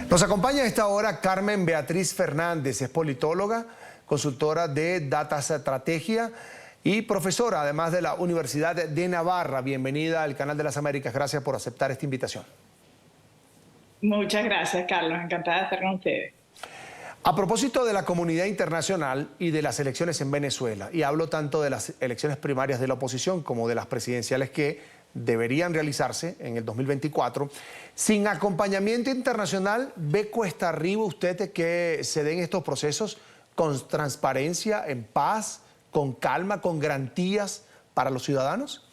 Nos acompaña a esta hora Carmen Beatriz Fernández, es politóloga, consultora de Data Estrategia y profesora, además de la Universidad de Navarra. Bienvenida al Canal de las Américas. Gracias por aceptar esta invitación. Muchas gracias, Carlos. Encantada de estar con ustedes. A propósito de la comunidad internacional y de las elecciones en Venezuela, y hablo tanto de las elecciones primarias de la oposición como de las presidenciales que deberían realizarse en el 2024, sin acompañamiento internacional, ¿ve cuesta arriba usted de que se den estos procesos con transparencia, en paz, con calma, con garantías para los ciudadanos?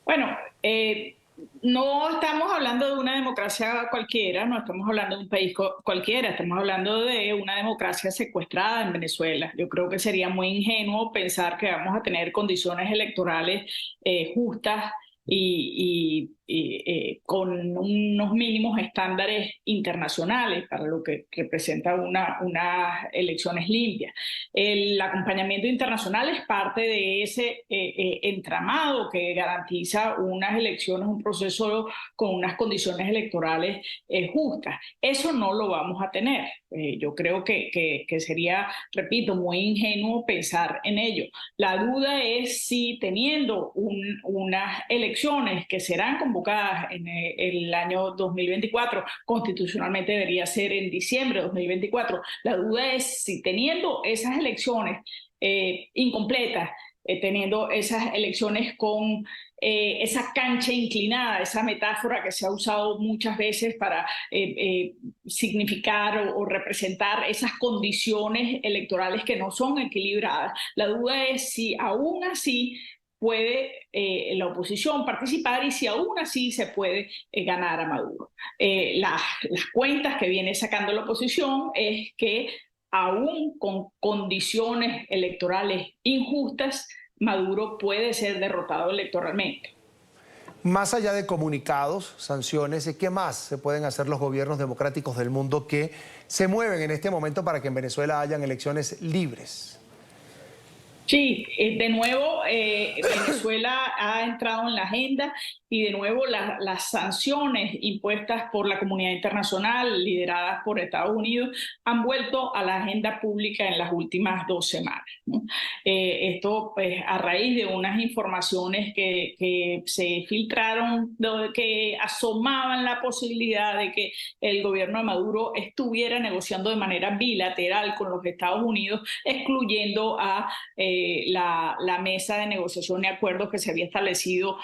Bueno, no estamos hablando de una democracia cualquiera, no estamos hablando de un país cualquiera, estamos hablando de una democracia secuestrada en Venezuela. Yo creo que sería muy ingenuo pensar que vamos a tener condiciones electorales justas y con unos mínimos estándares internacionales para lo que representa unas elecciones limpias. El acompañamiento internacional es parte de ese entramado que garantiza unas elecciones, un proceso con unas condiciones electorales justas. Eso no lo vamos a tener. Yo creo que sería, repito, muy ingenuo pensar en ello. La duda es si teniendo unas elecciones que serán convocadas en el año 2024, constitucionalmente debería ser en diciembre de 2024, la duda es si teniendo esas elecciones incompletas, teniendo esas elecciones con esa cancha inclinada, esa metáfora que se ha usado muchas veces para significar o representar esas condiciones electorales que no son equilibradas. La duda es si aún así puede la oposición participar y si aún así se puede ganar a Maduro. Las cuentas que viene sacando la oposición es que aún con condiciones electorales injustas, Maduro puede ser derrotado electoralmente. Más allá de comunicados, sanciones, ¿qué más se pueden hacer los gobiernos democráticos del mundo que se mueven en este momento para que en Venezuela hayan elecciones libres? Sí, de nuevo Venezuela ha entrado en la agenda y de nuevo las sanciones impuestas por la comunidad internacional, lideradas por Estados Unidos, han vuelto a la agenda pública en las últimas 2 semanas, ¿no? Esto pues a raíz de unas informaciones que se filtraron que asomaban la posibilidad de que el gobierno de Maduro estuviera negociando de manera bilateral con los Estados Unidos, excluyendo a la mesa de negociación y acuerdos que se había establecido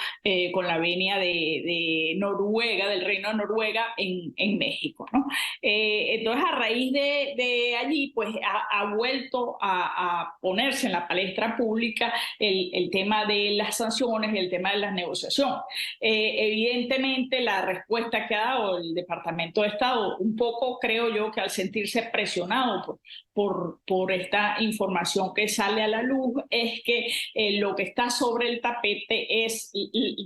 con la venia de Noruega, del Reino de Noruega en México, ¿no? Entonces, a raíz de allí, pues ha vuelto a ponerse en la palestra pública el tema de las sanciones y el tema de las negociaciones. Evidentemente, la respuesta que ha dado el Departamento de Estado, un poco creo yo que al sentirse presionado por esta información que sale a la luz, es que lo que está sobre el tapete es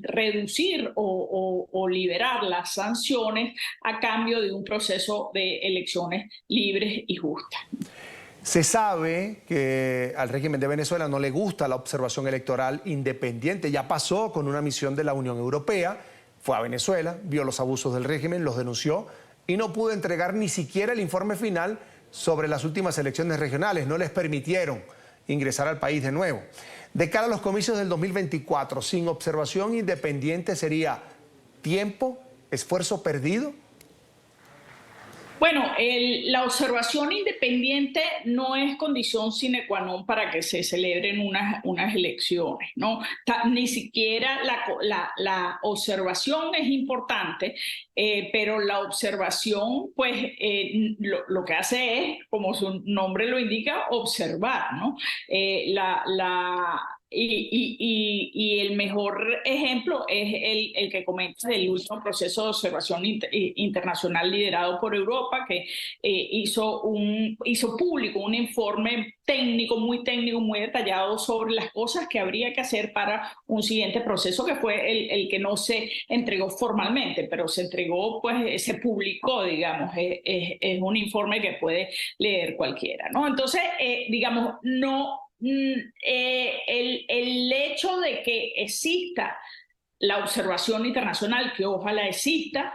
reducir o liberar las sanciones a cambio de un proceso de elecciones libres y justas. Se sabe que al régimen de Venezuela no le gusta la observación electoral independiente. Ya pasó con una misión de la Unión Europea, fue a Venezuela, vio los abusos del régimen, los denunció y no pudo entregar ni siquiera el informe final sobre las últimas elecciones regionales. No les permitieron ingresar al país de nuevo. De cara a los comicios del 2024, sin observación independiente, ¿sería tiempo, esfuerzo perdido? Bueno, la observación independiente no es condición sine qua non para que se celebren unas elecciones, ¿no? Ni siquiera la observación es importante, pero la observación, pues, lo que hace es, como su nombre lo indica, observar, ¿no? Y el mejor ejemplo es el que comenta del último proceso de observación internacional liderado por Europa, que hizo público un informe técnico, muy detallado sobre las cosas que habría que hacer para un siguiente proceso, que fue el que no se entregó formalmente, pero se entregó, pues se publicó, digamos, es un informe que puede leer cualquiera, ¿no? Entonces, digamos, no... el hecho de que exista la observación internacional, que ojalá exista,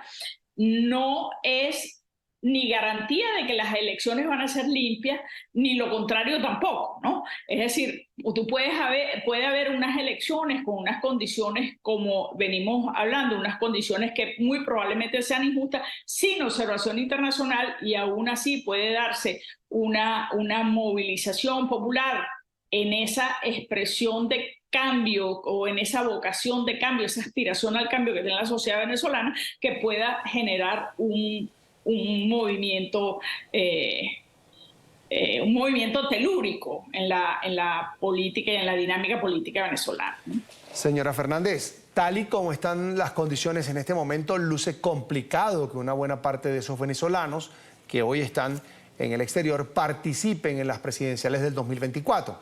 no es ni garantía de que las elecciones van a ser limpias, ni lo contrario tampoco, ¿no? Es decir, puede haber unas elecciones con unas condiciones, como venimos hablando, unas condiciones que muy probablemente sean injustas, sin observación internacional, y aún así puede darse una movilización popular en esa expresión de cambio o en esa vocación de cambio, esa aspiración al cambio que tiene la sociedad venezolana, que pueda generar un movimiento telúrico en la política y en la dinámica política venezolana. Señora Fernández, tal y como están las condiciones en este momento, luce complicado que una buena parte de esos venezolanos que hoy están en el exterior participen en las presidenciales del 2024.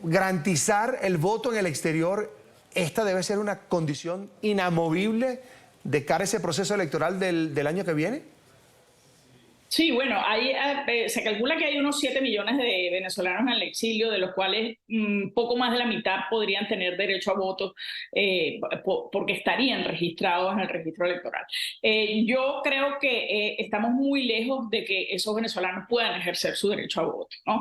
Garantizar el voto en el exterior, esta debe ser una condición inamovible de cara a ese proceso electoral del año que viene. Sí, bueno, se calcula que hay unos 7 millones de venezolanos en el exilio, de los cuales poco más de la mitad podrían tener derecho a voto porque estarían registrados en el registro electoral. Yo creo que estamos muy lejos de que esos venezolanos puedan ejercer su derecho a voto, ¿no?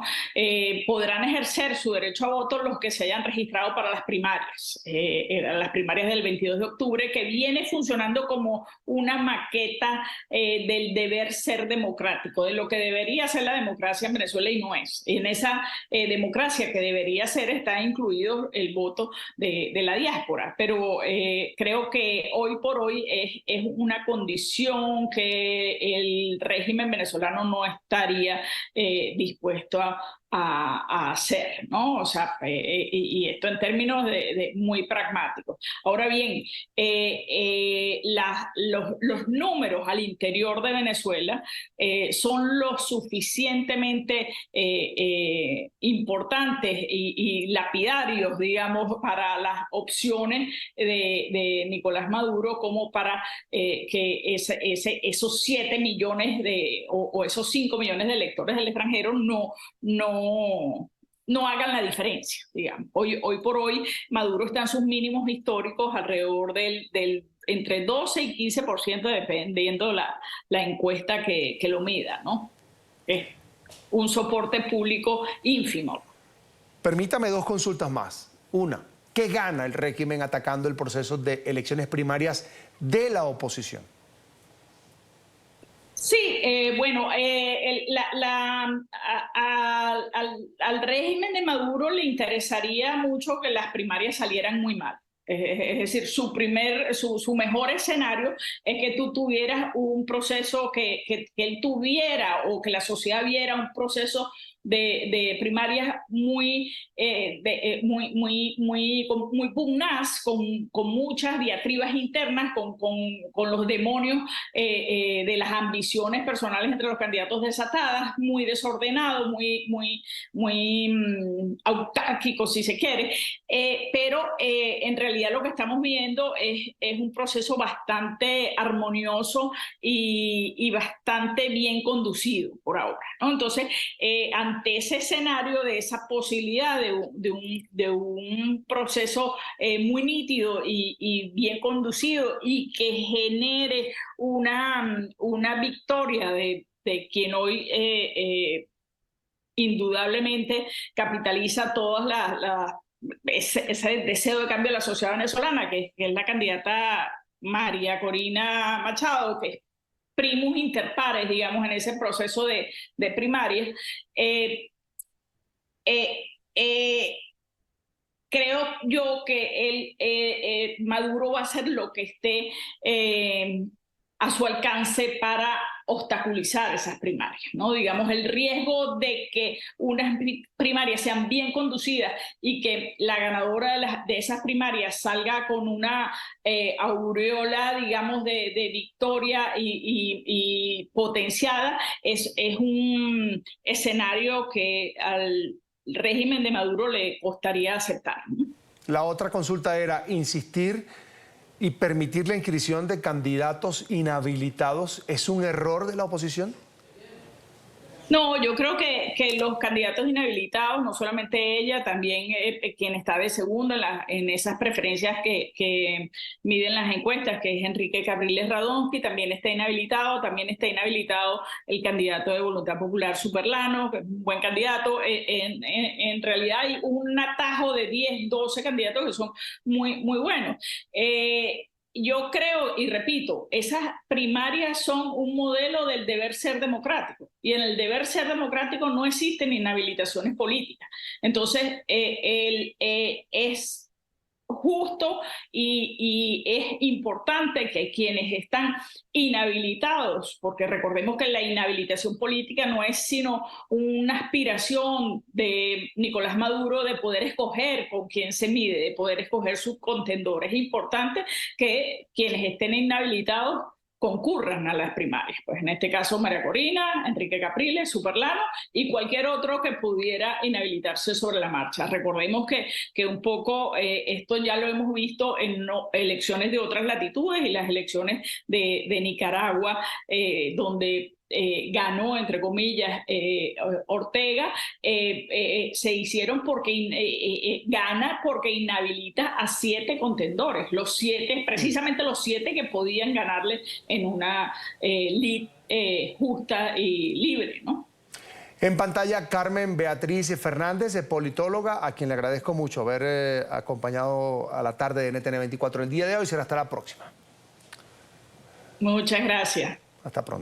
Podrán ejercer su derecho a voto los que se hayan registrado para las primarias del 22 de octubre, que viene funcionando como una maqueta del deber ser democrático, de lo que debería ser la democracia en Venezuela, y no es. En esa democracia que debería ser está incluido el voto de la diáspora, pero creo que hoy por hoy es una condición que el régimen venezolano no estaría dispuesto a hacer, ¿no? O sea, y esto en términos de muy pragmáticos. Ahora bien, los números al interior de Venezuela son lo suficientemente importantes y lapidarios, digamos, para las opciones de Nicolás Maduro, como para que esos 7 millones o esos 5 millones de electores del extranjero no hagan la diferencia, digamos. Hoy por hoy Maduro está en sus mínimos históricos, alrededor del entre 12 y 15%, dependiendo la encuesta que lo mida, ¿no? Es un soporte público ínfimo. Permítame 2 consultas más. Una, ¿qué gana el régimen atacando el proceso de elecciones primarias de la oposición? Sí, bueno, al régimen de Maduro le interesaría mucho que las primarias salieran muy mal. Es decir, su mejor escenario es que tú tuvieras un proceso que él tuviera, o que la sociedad viera un proceso de primarias muy pugnaz, con muchas diatribas internas, con los demonios de las ambiciones personales entre los candidatos desatadas, muy desordenado, muy autárquico, si se quiere, pero en realidad lo que estamos viendo es un proceso bastante armonioso y bastante bien conducido por ahora, ¿no? Entonces, ante ese escenario de esa posibilidad de un proceso muy nítido y bien conducido, y que genere una victoria de quien hoy indudablemente capitaliza todas ese deseo de cambio de la sociedad venezolana, que es la candidata María Corina Machado, que es primus inter pares, digamos, en ese proceso de primarias. Creo yo que Maduro va a hacer lo que esté a su alcance para obstaculizar esas primarias, ¿no? Digamos, el riesgo de que unas primarias sean bien conducidas y que la ganadora de esas primarias salga con una aureola, digamos, de victoria y potenciada, es un escenario que al régimen de Maduro le costaría aceptar, ¿no? La otra consulta era insistir y permitir la inscripción de candidatos inhabilitados. ¿Es un error de la oposición? No, yo creo que los candidatos inhabilitados, no solamente ella, también quien está de segundo en esas preferencias que miden las encuestas, que es Enrique Capriles Radonsky, también está inhabilitado el candidato de Voluntad Popular Superlano, que es un buen candidato. En realidad hay un atajo de 10, 12 candidatos que son muy buenos. Yo creo, y repito, esas primarias son un modelo del deber ser democrático. Y en el deber ser democrático no existen inhabilitaciones políticas. Entonces, es justo y es importante que quienes están inhabilitados, porque recordemos que la inhabilitación política no es sino una aspiración de Nicolás Maduro de poder escoger con quién se mide, de poder escoger sus contendores. Es importante que quienes estén inhabilitados concurran a las primarias. Pues en este caso María Corina, Enrique Capriles, Superlano y cualquier otro que pudiera inhabilitarse sobre la marcha. Recordemos que un poco esto ya lo hemos visto en elecciones de otras latitudes y las elecciones de Nicaragua, donde ganó, entre comillas, Ortega, se hicieron porque gana porque inhabilita a 7 contendores, precisamente los 7 que podían ganarle en una lid justa y libre, ¿no? En pantalla, Carmen Beatriz Fernández, politóloga, a quien le agradezco mucho haber acompañado a la tarde de NTN 24 el día de hoy. Será hasta la próxima. Muchas gracias. Hasta pronto.